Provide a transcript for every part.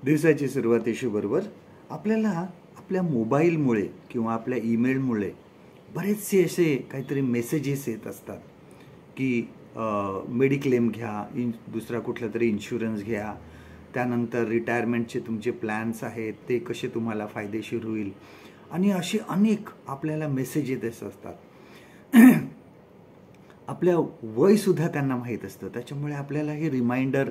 दिवसाची सुरुवात येशूबरोबर. आपल्याला आपल्या मोबाईलमुळे किंवा आपल्या ईमेलमुळे बरेचसे असे काहीतरी मेसेजेस येत असतात की मेडिक्लेम घ्या, दुसरा कुठला तरी इन्शुरन्स घ्या, त्यानंतर रिटायरमेंटचे तुमचे प्लॅन्स आहेत ते कसे तुम्हाला फायदेशीर होईल, आणि असे अनेक आपल्याला मेसेज येत असतात. आपल्या वयसुद्धा त्यांना माहीत असतं, त्याच्यामुळे आपल्याला हे रिमाइंडर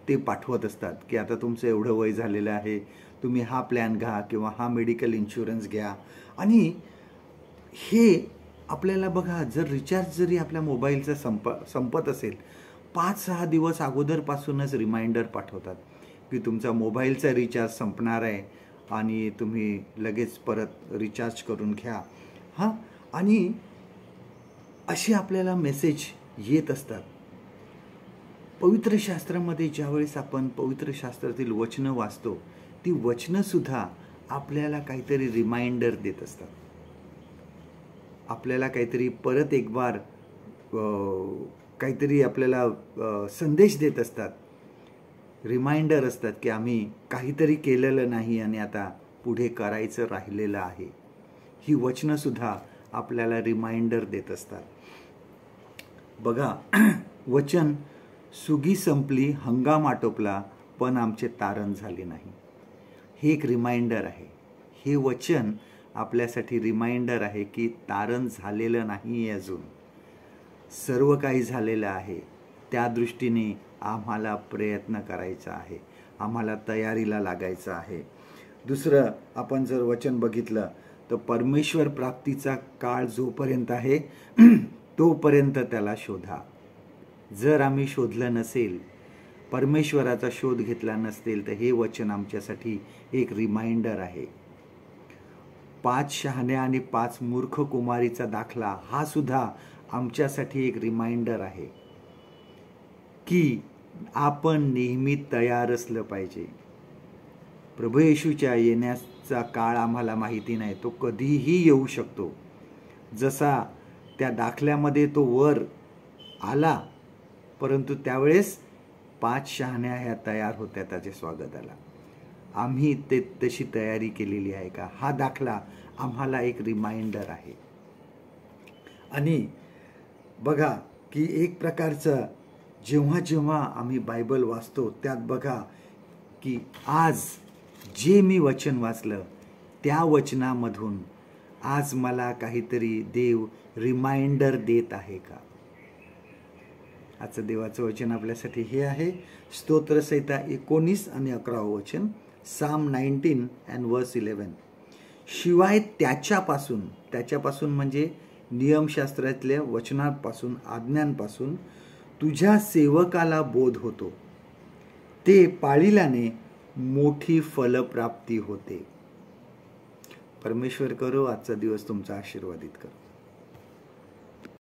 ते पाठवत असतात की आता तुमचं एवढं वय झालेलं आहे, तुम्ही हा प्लॅन घ्या किंवा हा मेडिकल इन्शुरन्स घ्या. आणि हे आपल्याला बघा, जर रिचार्ज जरी आपल्या मोबाईलचा संपत असेल, 5-6 दिवस अगोदरपासूनच रिमाइंडर पाठवतात की तुमचा मोबाईलचा रिचार्ज संपणार आहे आणि तुम्ही लगेच परत रिचार्ज करून घ्या. हां, आणि असे आपल्याला मेसेज येत असतात. पवित्र शास्त्रामध्ये ज्यावेळेस आपण पवित्र शास्त्रातील वचनं वाचतो, ती वचनंसुद्धा आपल्याला काहीतरी रिमाइंडर देत असतात. आपल्याला काहीतरी परत एक बार काहीतरी आपल्याला संदेश देत असतात, रिमाइंडर असतात की आम्ही काहीतरी केलेलं नाही आणि आता पुढे करायचं राहिलेलं आहे. ही वचनंसुद्धा आपल्याला रिमाइंडर देत असतात. बघा, वचन सुगी संपली, हंगाम आटोपला, पण आमचे तारण झाले नाही. हे एक रिमाइंडर आहे. हे वचन आपल्यासाठी रिमाइंडर आहे की तारण झालेलं नाही अजून, सर्व काही झालेलं आहे. त्या दृष्टीने आम्हाला प्रयत्न करायचा आहे, आम्हाला तयारीला लागायचं आहे. दुसरं, आपण जर वचन बघितलं तर परमेश्वर प्राप्तीचा काळ जोपर्यंत आहे तोपर्यंत त्याला शोधा. जर आम्ही शोधलं नसेल, परमेश्वराचा शोध घेतला नसेल, तर हे वचन आमच्यासाठी एक रिमाइंडर आहे. 5 शहाण्या आणि 5 मूर्ख कुमारीचा दाखला हा सुद्धा आमच्यासाठी एक रिमाइंडर आहे की आपण नेहमी तयार असलं पाहिजे. प्रभू येशूच्या येण्याचा काळ आम्हाला माहिती नाही, तो कधीही येऊ शकतो. जसा त्या दाखल्यामध्ये तो वर आला, परंतु त्यावेळेस 5 शहाण्या ह्या तयार होत्या त्याच्या स्वागताला. आम्ही तशी तयारी केलेली आहे का? हा दाखला आम्हाला एक रिमाइंडर आहे. आणि बघा की एक प्रकारचं जेव्हा जेव्हा आम्ही बायबल वाचतो, त्यात बघा की आज जे मी वचन वाचलं त्या वचनामधून आज मला काहीतरी देव रिमाइंडर देत आहे का? आजचं देवाचं वचन आपल्यासाठी हे आहे, स्तोत्रसंहिता 19 आणि 11 वचन, Psalm 19 and verse 11. शिवाय त्याच्यापासून म्हणजे नियमशास्त्रातल्या वचनापासून, आज्ञांपासून तुझ्या सेवकाला बोध होतो, ते पाळिल्याने मोठी फलप्राप्ती होते. परमेश्वर करो आजचा दिवस तुमचा आशीर्वादित करो.